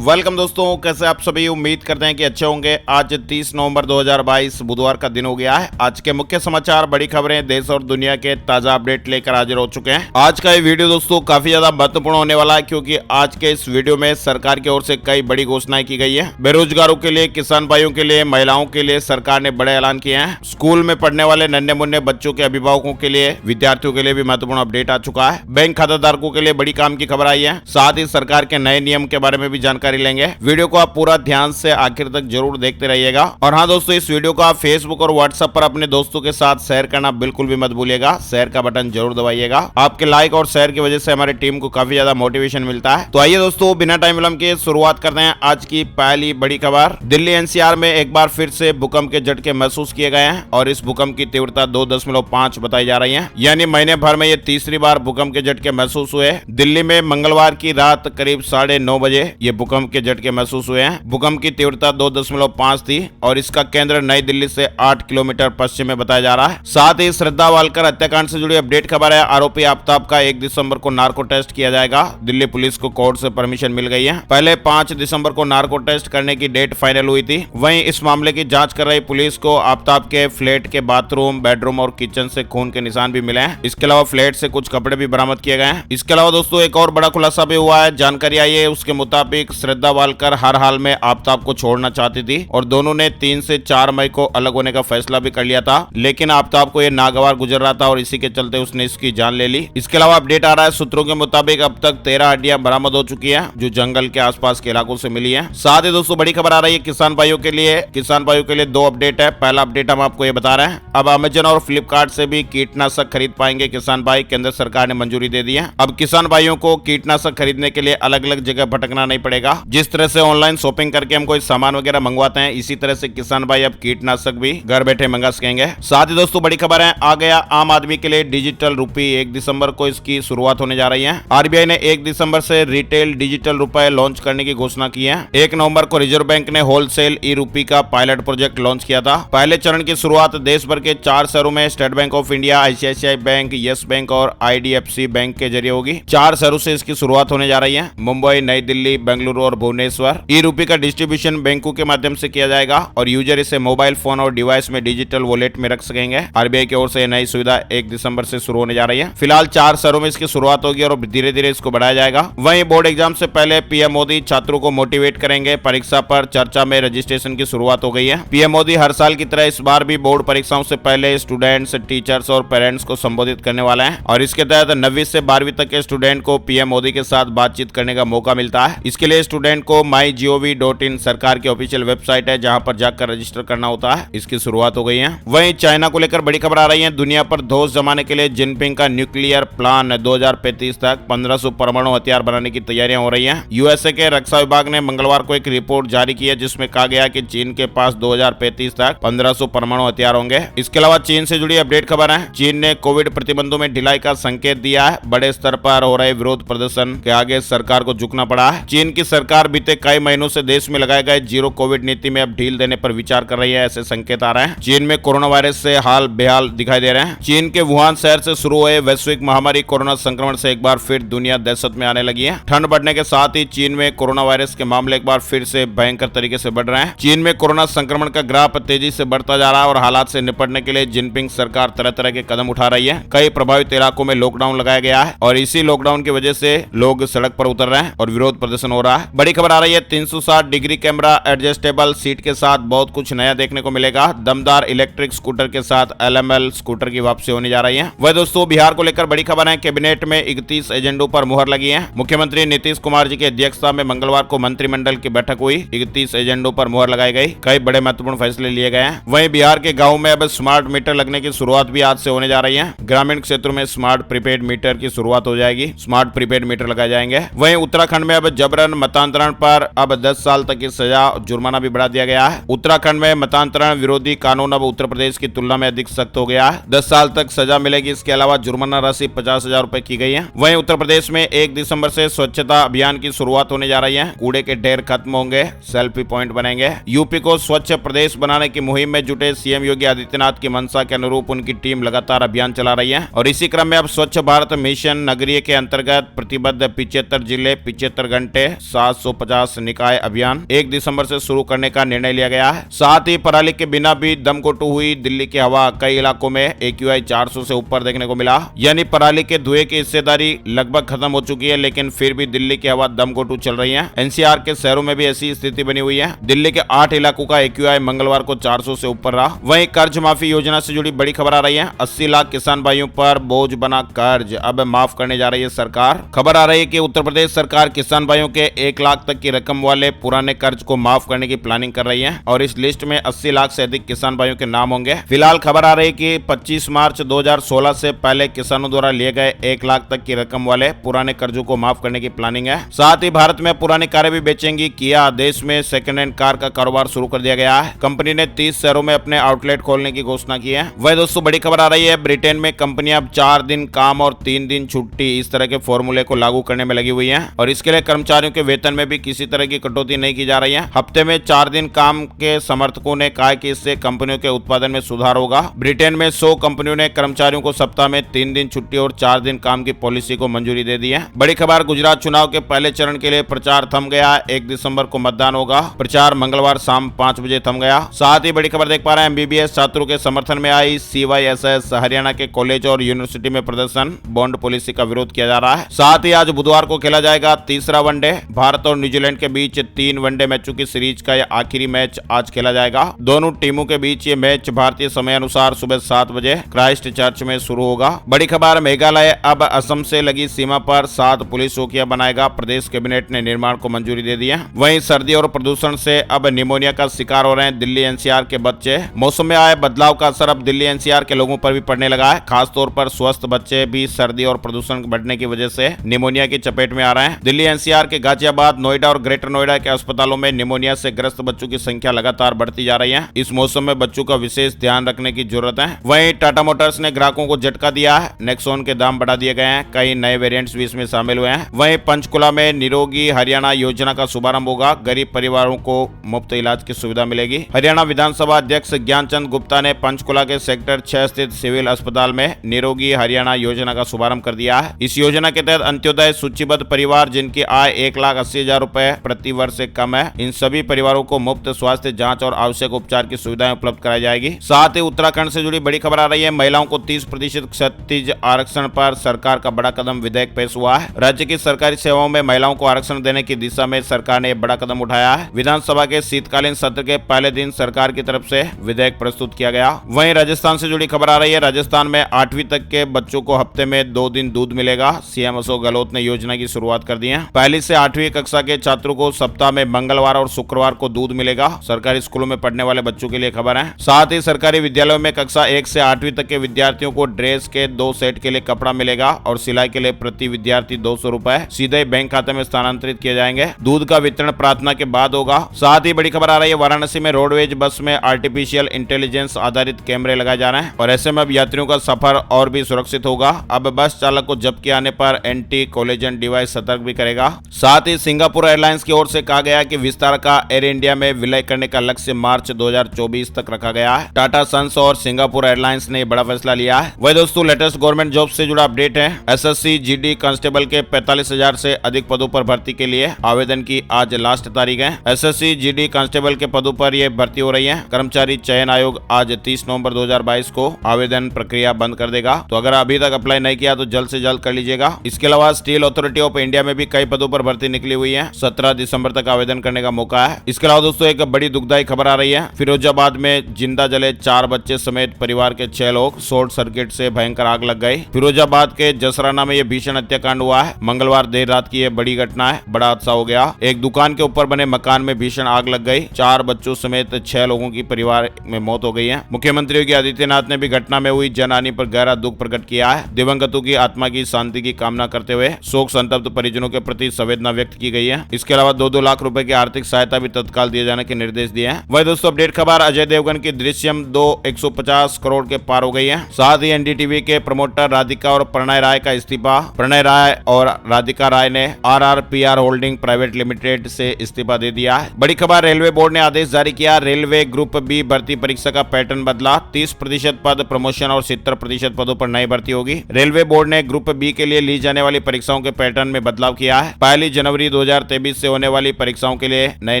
Welcome दोस्तों, कैसे आप सभी। उम्मीद करते हैं कि अच्छे होंगे। आज 30 नवंबर 2022 बुधवार का दिन हो गया है। आज के मुख्य समाचार, बड़ी खबरें, देश और दुनिया के ताजा अपडेट लेकर हाजिर हो चुके हैं। आज का ये वीडियो दोस्तों काफी ज्यादा महत्वपूर्ण होने वाला है, क्योंकि आज के इस वीडियो में सरकार की ओर से कई बड़ी घोषणाएं की गई है। बेरोजगारों के लिए, किसान भाइयों के लिए, महिलाओं के लिए सरकार ने बड़े ऐलान किए हैं। स्कूल में पढ़ने वाले नन्हे मुन्ने बच्चों के अभिभावकों के लिए, विद्यार्थियों के लिए भी महत्वपूर्ण अपडेट आ चुका है। बैंक खाताधारकों के लिए बड़ी काम की खबर आई है। साथ ही सरकार के नए नियम के बारे में भी जानकारी लेंगे। वीडियो को आप पूरा ध्यान से आखिर तक जरूर देखते रहिएगा। और हाँ दोस्तों, इस वीडियो को आप फेसबुक और व्हाट्सएप पर अपने दोस्तों के साथ शेयर करना बिल्कुल भी मत भूलिएगा। शेयर का बटन जरूर दबाइएगा। आपके लाइक और शेयर की वजह से हमारी टीम को काफी ज्यादा मोटिवेशन मिलता है। तो आइए दोस्तों, बिना टाइम विलंब के शुरुआत करते हैं आज की पहली बड़ी खबर। दिल्ली एनसीआर में एक बार फिर से भूकंप के झटके महसूस किए गए हैं और इस भूकंप की तीव्रता 2.5 बताई जा रही है। यानी महीने भर में ये तीसरी बार भूकंप के झटके महसूस हुए। दिल्ली में मंगलवार की रात करीब 9:30 बजे ये भूकंप के झटके महसूस हुए हैं। भूकंप की तीव्रता 2.5 थी और इसका केंद्र नई दिल्ली से 8 किलोमीटर पश्चिम में बताया जा रहा है। साथ ही श्रद्धा वालकर हत्याकांड से जुड़ी अपडेट खबर है। आरोपी आफ्ताब का 1 दिसंबर को नार्को टेस्ट किया जाएगा। दिल्ली पुलिस को कोर्ट से परमिशन मिल गई है। पहले 5 दिसंबर को नार्को टेस्ट करने की डेट फाइनल हुई थी। वहीं इस मामले की जांच कर रही पुलिस को आफ्ताब के फ्लैट के बाथरूम, बेडरूम और किचन से खून के निशान भी मिले हैं। इसके अलावा फ्लैट से कुछ कपड़े भी बरामद किए गए हैं। इसके अलावा दोस्तों एक और बड़ा खुलासा भी हुआ है। जानकारी आई है, उसके मुताबिक श्रद्धा वालकर हर हाल में आफ्ताब को छोड़ना चाहती थी और दोनों ने 3 से 4 मई को अलग होने का फैसला भी कर लिया था। लेकिन आफ्ताब को यह नागवार गुजर रहा था और इसी के चलते उसने इसकी जान ले ली। इसके अलावा अपडेट आ रहा है, सूत्रों के मुताबिक अब तक 13 हड्डियां बरामद हो चुकी हैं, जो जंगल के आसपास के इलाकों से मिली हैं। साथ ही दोस्तों बड़ी खबर आ रही है किसान भाइयों के लिए। किसान भाइयों के लिए 2 अपडेट है। पहला अपडेट हम आपको ये बता रहे हैं, अब अमेजन और फ्लिपकार्ट से भी कीटनाशक खरीद पाएंगे किसान भाई। केंद्र सरकार ने मंजूरी दे दी है। अब किसान भाइयों को कीटनाशक खरीदने के लिए अलग अलग जगह भटकना नहीं पड़ेगा। जिस तरह से ऑनलाइन शॉपिंग करके हम कोई सामान वगैरह मंगवाते हैं, इसी तरह से किसान भाई अब कीटनाशक भी घर बैठे मंगा सकेंगे। साथ ही दोस्तों बड़ी खबर है, आ गया आम आदमी के लिए डिजिटल रुपए। 1 दिसंबर को इसकी शुरुआत होने जा रही है। आरबीआई ने 1 दिसंबर से रिटेल डिजिटल रुपए लॉन्च करने की घोषणा की है। 1 नवंबर को रिजर्व बैंक ने होलसेल ई रुपए का पायलट प्रोजेक्ट लॉन्च किया था। पहले चरण की शुरुआत देश भर के 4 शहरों में state bank of India, ICICI bank, yes bank और आईडीएफसी बैंक के जरिए होगी। 4 शहरों से इसकी शुरुआत होने जा रही है, मुंबई, नई दिल्ली, बेंगलुरु और भुवनेश्वर। ई रुपए का डिस्ट्रीब्यूशन बैंकों के माध्यम से किया जाएगा और यूजर इसे मोबाइल फोन और डिवाइस में डिजिटल वॉलेट में रख सकेंगे। आरबीआई की ओर से नई सुविधा 1 दिसंबर से शुरू होने जा रही है। फिलहाल 4 शहरों में इसकी शुरुआत होगी और धीरे धीरे इसको बढ़ाया जाएगा। वहीं बोर्ड एग्जाम से पहले पीएम मोदी छात्रों को मोटिवेट करेंगे। परीक्षा पर चर्चा में रजिस्ट्रेशन की शुरुआत हो गई है। पीएम मोदी हर साल की तरह इस बार भी बोर्ड परीक्षाओं से पहले स्टूडेंट्स, टीचर्स और पेरेंट्स को संबोधित करने वाले हैं और इसके तहत 9वीं से 12वीं तक के स्टूडेंट को पीएम मोदी के साथ बातचीत करने का मौका मिलता है। इसके लिए स्टूडेंट को mygov.in सरकार की ऑफिशियल वेबसाइट है, जहां पर जाकर रजिस्टर करना होता है। इसकी शुरुआत हो गई है। वहीं चाइना को लेकर बड़ी खबर आ रही है। दुनिया पर धौंस जमाने के लिए जिनपिंग का न्यूक्लियर प्लान 2035 तक 1500 परमाणु हथियार बनाने की तैयारियां हो रही हैं। यूएसए के रक्षा विभाग ने मंगलवार को एक रिपोर्ट जारी की है, जिसमें कहा गया कि चीन के पास 2035 तक 1500 परमाणु हथियार होंगे। इसके अलावा चीन से जुड़ी अपडेट खबर है। चीन ने कोविड प्रतिबंधों में ढिलाई का संकेत दिया है। बड़े स्तर पर हो रहे विरोध प्रदर्शन के आगे सरकार को झुकना पड़ा है। चीन की सरकार बीते कई महीनों से देश में लगाए गए जीरो कोविड नीति में अब ढील देने पर विचार कर रही है, ऐसे संकेत आ रहे हैं। चीन में कोरोना वायरस से हाल बेहाल दिखाई दे रहे हैं। चीन के वुहान शहर से शुरू हुए वैश्विक महामारी कोरोना संक्रमण से एक बार फिर दुनिया दहशत में आने लगी है। ठंड बढ़ने के साथ ही चीन में कोरोना वायरस के मामले एक बार फिर से भयंकर तरीके से बढ़ रहे हैं। चीन में कोरोना संक्रमण का ग्राफ तेजी से बढ़ता जा रहा है और हालात से निपटने के लिए जिनपिंग सरकार तरह तरह के कदम उठा रही है। कई प्रभावित इलाकों में लॉकडाउन लगाया गया है और इसी लॉकडाउन की वजह से लोग सड़क पर उतर रहे हैं और विरोध प्रदर्शन हो रहा है। बड़ी खबर आ रही है, 360 डिग्री कैमरा, एडजस्टेबल सीट के साथ बहुत कुछ नया देखने को मिलेगा। दमदार इलेक्ट्रिक स्कूटर के साथ एलएमएल स्कूटर की वापसी होने जा रही है। वह दोस्तों बिहार को लेकर बड़ी खबर है। कैबिनेट में 31 एजेंडों पर मुहर लगी है। मुख्यमंत्री नीतीश कुमार जी की अध्यक्षता में मंगलवार को मंत्रिमंडल की बैठक हुई। 31 एजेंडों पर मुहर लगाई गई। कई बड़े महत्वपूर्ण फैसले लिए गए हैं। वहीं बिहार के गाँव में अब स्मार्ट मीटर लगने की शुरुआत भी आज से होने जा रही है। ग्रामीण क्षेत्रों में स्मार्ट प्रीपेड मीटर की शुरुआत हो जाएगी। स्मार्ट प्रीपेड मीटर लगाए जाएंगे। वहीं उत्तराखंड में अब जबरन मतांतरण पर अब 10 साल तक की सजा, जुर्माना भी बढ़ा दिया गया है। उत्तराखंड में मतांतरण विरोधी कानून अब उत्तर प्रदेश की तुलना में अधिक सख्त हो गया है। 10 साल तक सजा मिलेगी। इसके अलावा जुर्माना राशि 50,000 रुपए की गई है। वहीं उत्तर प्रदेश में 1 दिसंबर से स्वच्छता अभियान की शुरुआत होने जा रही है। कूड़े के ढेर खत्म होंगे, सेल्फी पॉइंट बनेंगे। यूपी को स्वच्छ प्रदेश बनाने की मुहिम में जुटे सीएम योगी आदित्यनाथ की मंशा के अनुरूप उनकी टीम लगातार अभियान चला रही है और इसी क्रम में अब स्वच्छ भारत मिशन नगरीय के अंतर्गत प्रतिबद्ध 75 जिले 75 घंटे 7 750 निकाय अभियान 1 दिसंबर से शुरू करने का निर्णय लिया गया है। साथ ही पराली के बिना भी दमघोंटू हुई दिल्ली की हवा, कई इलाकों में AQI 400 से ऊपर देखने को मिला, यानी पराली के धुएं की हिस्सेदारी लगभग खत्म हो चुकी है, लेकिन फिर भी दिल्ली की हवा दमघोंटू चल रही है। NCR के शहरों में भी ऐसी स्थिति बनी हुई है। दिल्ली के 8 इलाकों का AQI मंगलवार को 400 से ऊपर रहा। वहीं कर्ज माफी योजना से जुड़ी बड़ी खबर आ रही है। 80 लाख किसान भाइयों पर बोझ बना कर्ज अब माफ करने जा रही है सरकार। खबर आ रही है कि उत्तर प्रदेश सरकार किसान भाइयों के 1 लाख तक की रकम वाले पुराने कर्ज को माफ करने की प्लानिंग कर रही है और इस लिस्ट में 80 लाख से अधिक किसान भाइयों के नाम होंगे। फिलहाल खबर आ रही है कि 25 मार्च 2016 से पहले किसानों द्वारा लिए गए 1 लाख तक की रकम वाले पुराने कर्जों को माफ करने की प्लानिंग है। साथ ही भारत में पुरानी कारें भी बेचेंगी किया। देश में सेकंड हैंड कार का कारोबार शुरू कर दिया गया है। कंपनी ने 30 शहरों में अपने आउटलेट खोलने की घोषणा की है। वह दोस्तों बड़ी खबर आ रही है, ब्रिटेन में कंपनियां अब 4 दिन काम और 3 दिन छुट्टी इस तरह के फॉर्मूले को लागू करने में लगी हुई है और इसके लिए कर्मचारियों के वेतन में भी किसी तरह की कटौती नहीं की जा रही है। हफ्ते में 4 दिन काम के समर्थकों ने कहा कि इससे कंपनियों के उत्पादन में सुधार होगा। ब्रिटेन में 100 कंपनियों ने कर्मचारियों को सप्ताह में 3 दिन छुट्टी और 4 दिन काम की पॉलिसी को मंजूरी दे दी है। बड़ी खबर, गुजरात चुनाव के पहले चरण के लिए प्रचार थम गया। 1 दिसंबर को मतदान होगा। प्रचार मंगलवार शाम 5 बजे थम गया। साथ ही बड़ी खबर देख पा रहे हैं, MBBS छात्रों के समर्थन में आई CYSS हरियाणा के कॉलेज और यूनिवर्सिटी में प्रदर्शन, बॉन्ड पॉलिसी का विरोध किया जा रहा है। साथ ही आज बुधवार को खेला जाएगा तीसरा वनडे। भारत और न्यूजीलैंड के बीच 3 वनडे मैचों की सीरीज का यह आखिरी मैच आज खेला जाएगा। दोनों टीमों के बीच ये मैच भारतीय समय अनुसार सुबह 7 बजे क्राइस्ट चर्च में शुरू होगा। बड़ी खबर, मेघालय अब असम से लगी सीमा पर 7 पुलिस चौकियां बनाएगा। प्रदेश कैबिनेट ने निर्माण को मंजूरी दे दी है। वहीं सर्दी और प्रदूषण से अब निमोनिया का शिकार हो रहे हैं दिल्ली NCR के बच्चे। मौसम में आए बदलाव का असर अब दिल्ली NCR के लोगों पर भी पड़ने लगा है। खासतौर पर स्वस्थ बच्चे भी सर्दी और प्रदूषण बढ़ने की वजह से निमोनिया की चपेट में आ रहे हैं। दिल्ली NCR के गाजियाबाद, नोएडा और ग्रेटर नोएडा के अस्पतालों में निमोनिया से ग्रस्त बच्चों की संख्या लगातार बढ़ती जा रही है। इस मौसम में बच्चों का विशेष ध्यान रखने की जरूरत है। वहीं टाटा मोटर्स ने ग्राहकों को झटका दिया है। नेक्सॉन के दाम बढ़ा दिए गए हैं। कई नए वेरिएंट्स भी इसमें शामिल हुए हैं। वहीं पंचकुला में निरोगी हरियाणा योजना का शुभारंभ होगा। गरीब परिवारों को मुफ्त इलाज की सुविधा मिलेगी। हरियाणा विधानसभा अध्यक्ष ज्ञानचंद गुप्ता ने पंचकुला के सेक्टर 6 स्थित सिविल अस्पताल में निरोगी हरियाणा योजना का शुभारंभ कर दिया है। इस योजना के तहत अंत्योदय सूचीबद्ध परिवार जिनकी आय 1,80,000 रुपए प्रति वर्ष से कम है, इन सभी परिवारों को मुफ्त स्वास्थ्य जांच और आवश्यक उपचार की सुविधाएं उपलब्ध कराई जाएगी। साथ ही उत्तराखंड से जुड़ी बड़ी खबर आ रही है। महिलाओं को 30% क्षतिज आरक्षण पर सरकार का बड़ा कदम विधेयक पेश हुआ है। राज्य की सरकारी सेवाओं में महिलाओं को आरक्षण देने की दिशा में सरकार ने बड़ा कदम उठाया है। विधानसभा के शीतकालीन सत्र के पहले दिन सरकार की तरफ से विधेयक प्रस्तुत किया गया। वहीं राजस्थान से जुड़ी खबर आ रही है। राजस्थान में 8वीं तक के बच्चों को हफ्ते में 2 दिन दूध मिलेगा। CM अशोक गहलोत ने योजना की शुरुआत कर दी है। पहली से 8वीं कक्षा के छात्रों को सप्ताह में मंगलवार और शुक्रवार को दूध मिलेगा। सरकारी स्कूलों में पढ़ने वाले बच्चों के लिए खबर है। साथ ही सरकारी विद्यालयों में कक्षा 1 से 8वीं तक के विद्यार्थियों को ड्रेस के 2 सेट के लिए कपड़ा मिलेगा और सिलाई के लिए प्रति विद्यार्थी 200 रुपए सीधे बैंक खाते में स्थानांतरित किए जाएंगे। दूध का वितरण प्रार्थना के बाद होगा। साथ ही बड़ी खबर आ रही है, वाराणसी में रोडवेज बस में आर्टिफिशियल इंटेलिजेंस आधारित कैमरे लगाए जा रहे हैं और ऐसे में अब यात्रियों का सफर और भी सुरक्षित होगा। अब बस चालक को जब्ती आने पर एंटी कोलिजन डिवाइस सतर्क भी करेगा। साथ ही सिंगापुर एयरलाइंस की ओर से कहा गया कि विस्तार का एयर इंडिया में विलय करने का लक्ष्य मार्च 2024 तक रखा गया है। टाटा सन्स और सिंगापुर एयरलाइंस ने बड़ा फैसला लिया है। वही दोस्तों लेटेस्ट गवर्नमेंट जॉब से जुड़ा अपडेट है। SSC GD कांस्टेबल के 45,000 से अधिक पदों पर भर्ती के लिए आवेदन की आज लास्ट तारीख है। SSC GD कांस्टेबल के पदों पर यह भर्ती हो रही है। कर्मचारी चयन आयोग आज 30 नवंबर 2022 को आवेदन प्रक्रिया बंद कर देगा, तो अगर अभी तक अप्लाई नहीं किया तो जल्द से जल्द कर लीजिएगा। इसके अलावा स्टील अथॉरिटी ऑफ इंडिया में भी कई पदों पर भर्ती निकली हुई है। 17 दिसंबर तक आवेदन करने का मौका है। इसके अलावा दोस्तों एक बड़ी दुखदायी खबर आ रही है। फिरोजाबाद में जिंदा जले 4 बच्चे समेत परिवार के 6 लोग। शॉर्ट सर्किट से भयंकर आग लग गई। फिरोजाबाद के जसराना में यह भीषण हत्याकांड हुआ है। मंगलवार देर रात की यह बड़ी घटना है। बड़ा हादसा हो गया। एक दुकान के ऊपर बने मकान में भीषण आग लग गई। 4 बच्चों समेत 6 लोगों की परिवार में मौत हो गई है। मुख्यमंत्री योगी आदित्यनाथ ने भी घटना में हुई जनहानि पर गहरा दुख प्रकट किया है। दिवंगतों की आत्मा की शांति की कामना करते हुए शोक संतप्त परिजनों के प्रति संवेदना व्यक्त की गई है। इसके अलावा 2-2 लाख रुपए की आर्थिक सहायता भी तत्काल दिए जाने के निर्देश दिए हैं। वही दोस्तों अपडेट खबर, अजय देवगन की दृश्यम 2 150 करोड़ के पार हो गई है। साथ ही NDTV के प्रमोटर राधिका और प्रणय राय का इस्तीफा। प्रणय राय और राधिका राय ने RRPR होल्डिंग प्राइवेट लिमिटेड से इस्तीफा दे दिया है। बड़ी खबर, रेलवे बोर्ड ने आदेश जारी किया। रेलवे ग्रुप बी भर्ती परीक्षा का पैटर्न बदला। 30% पद प्रमोशन और 70% पदों पर नई भर्ती होगी। रेलवे बोर्ड ने ग्रुप बी के लिए ली जाने वाली परीक्षाओं के पैटर्न में बदलाव किया है। 1 जनवरी 2023 से होने वाली परीक्षाओं के लिए नए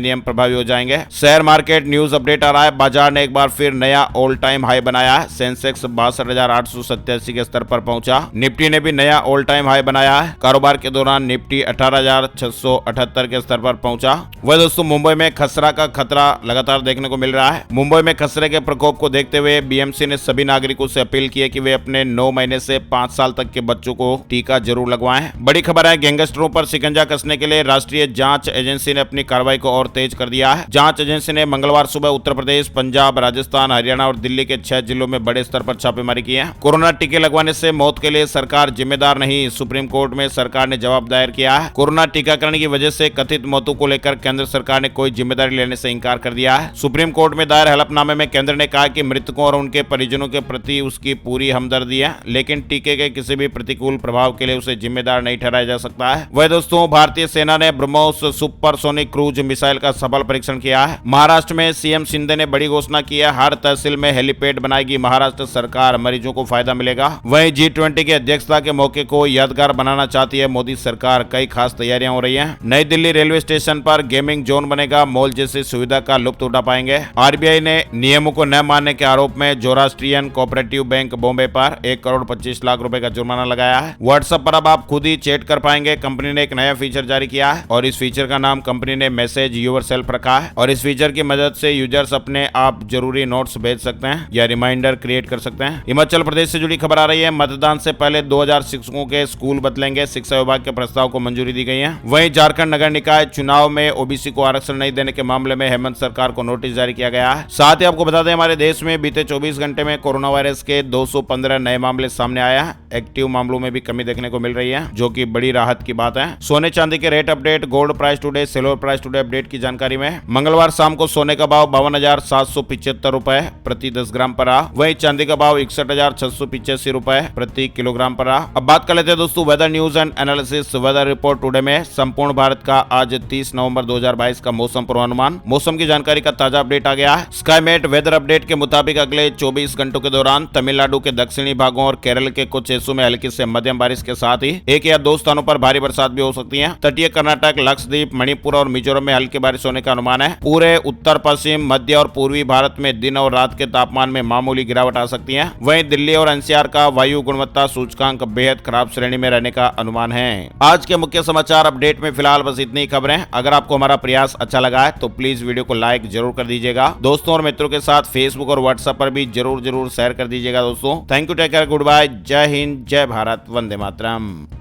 नियम प्रभावी हो जाएंगे। शेयर मार्केट न्यूज अपडेट आ रहा है। बाजार ने एक बार फिर नया ऑल टाइम हाई बनाया है। सेंसेक्स 62,887 के स्तर पर पहुंचा। निफ्टी ने भी नया ऑल टाइम हाई बनाया है। कारोबार के दौरान निफ्टी 18,678 के स्तर पर पहुंचा। वह दोस्तों मुंबई में खसरा का खतरा लगातार देखने को मिल रहा है। मुंबई में खसरे के प्रकोप को देखते हुए बीएमसी ने सभी नागरिकों से अपील की है कि वे अपने 9 महीने से 5 साल तक के बच्चों को टीका जरूर लगवाएं। बड़ी खबर है, गैंगस्टरों पर शिकंजा कसने के लिए राष्ट्रीय जांच एजेंसी ने अपनी कार्रवाई को और तेज कर दिया है। जांच एजेंसी ने मंगलवार सुबह उत्तर प्रदेश, पंजाब, राजस्थान, हरियाणा और दिल्ली के 6 जिलों में बड़े स्तर पर छापेमारी की है। कोरोना टीके लगवाने से मौत के लिए सरकार जिम्मेदार नहीं, सुप्रीम कोर्ट में सरकार ने जवाब दायर किया है। कोरोना टीकाकरण की वजह से कथित मौतों को लेकर केंद्र सरकार ने कोई जिम्मेदारी लेने से इंकार कर दिया है। सुप्रीम कोर्ट में दायर हलफनामे में केंद्र ने कहा कि मृतकों और उनके परिजनों के प्रति उसकी पूरी हमदर्दी है, लेकिन टीके के किसी भी प्रतिकूल प्रभाव के लिए उसे जिम्मेदार नहीं ठहराया जा सकता है। वह दोस्तों भारतीय सेना ने ब्रह्मोस सुपरसोनिक क्रूज मिसाइल का सफल परीक्षण किया है। महाराष्ट्र में सीएम शिंदे ने बड़ी घोषणा की है। हर तहसील में हेलीपैड बनाएगी महाराष्ट्र सरकार, मरीजों को फायदा मिलेगा। वहीं G20 की अध्यक्षता के मौके को यादगार बनाना चाहती है मोदी सरकार। कई खास तैयारियां हो रही हैं। नई दिल्ली रेलवे स्टेशन पर गेमिंग जोन बनेगा, मॉल जैसी सुविधा का लुत्फ उठा पाएंगे। आरबीआई ने नियमों को न मानने के आरोप में जोरास्ट्रियन कोऑपरेटिव बैंक बॉम्बे पर 1,25,00,000 रुपए का जुर्माना लगाया है। व्हाट्सएप पर अब आप खुद ही चैट कर पाएंगे। कंपनी ने एक नया फीचर जारी किया है और इस फीचर का नाम कंपनी ने मैसेज योरसेल्फ रखा है और इस फीचर की मदद से यूजर्स अपने आप जरूरी नोट्स भेज सकते हैं या रिमाइंडर क्रिएट कर सकते हैं। हिमाचल प्रदेश से जुड़ी खबर आ रही है। मतदान से पहले 2000 शिक्षकों के स्कूल बदलेंगे, शिक्षा विभाग के प्रस्ताव को मंजूरी दी गई है। वहीं झारखंड नगर निकाय चुनाव में ओबीसी को आरक्षण नहीं देने के मामले में हेमंत सरकार को नोटिस जारी किया गया है। साथ ही आपको बता दें, हमारे देश में बीते 24 घंटे में कोरोना वायरस के 215 नए मामले सामने आया है। एक्टिव मामलों में भी कमी देखने को मिल रही है, जो कि बड़ी राहत की बात है। सोने चांदी के rate update, gold price today, silver price today update की जानकारी में मंगलवार शाम को सोने का भाव 52,775 रुपए प्रति 10 ग्राम पर रहा। वहीं चांदी का भाव 61,685 रुपए प्रति किलोग्राम पर रहा। अब बात कर लेते हैं दोस्तों weather news and analysis weather report today में। संपूर्ण भारत का आज 30 नवंबर 2022 का मौसम पूर्वानुमान, मौसम की जानकारी का ताजा अपडेट आ गया है। स्काईमेट वेदर अपडेट के मुताबिक अगले 24 घंटों के दौरान तमिलनाडु के दक्षिणी भागों और केरल के कुछ हिस्सों में हल्की से मध्यम बारिश के साथ ही 1 या 2 स्थानों पर भारी बरसात भी हो सकती है। तटीय कर्नाटक, लक्षद्वीप, मणिपुर और मिजोरम में हल्की बारिश होने का अनुमान है। पूरे उत्तर पश्चिम, मध्य और पूर्वी भारत में दिन और रात के तापमान में मामूली गिरावट आ सकती है। वहीं दिल्ली और एनसीआर का वायु गुणवत्ता सूचकांक बेहद खराब श्रेणी में रहने का अनुमान है। आज के मुख्य समाचार अपडेट में फिलहाल बस इतनी खबरें। अगर आपको हमारा प्रयास अच्छा लगा है तो प्लीज वीडियो को लाइक जरूर कर दीजिएगा। दोस्तों और मित्रों के साथ फेसबुक और व्हाट्सएप पर भी जरूर शेयर कर दीजिएगा दोस्तों। Thank you, take care, goodbye, जय हिंद, जय भारत, वंदे मातरम।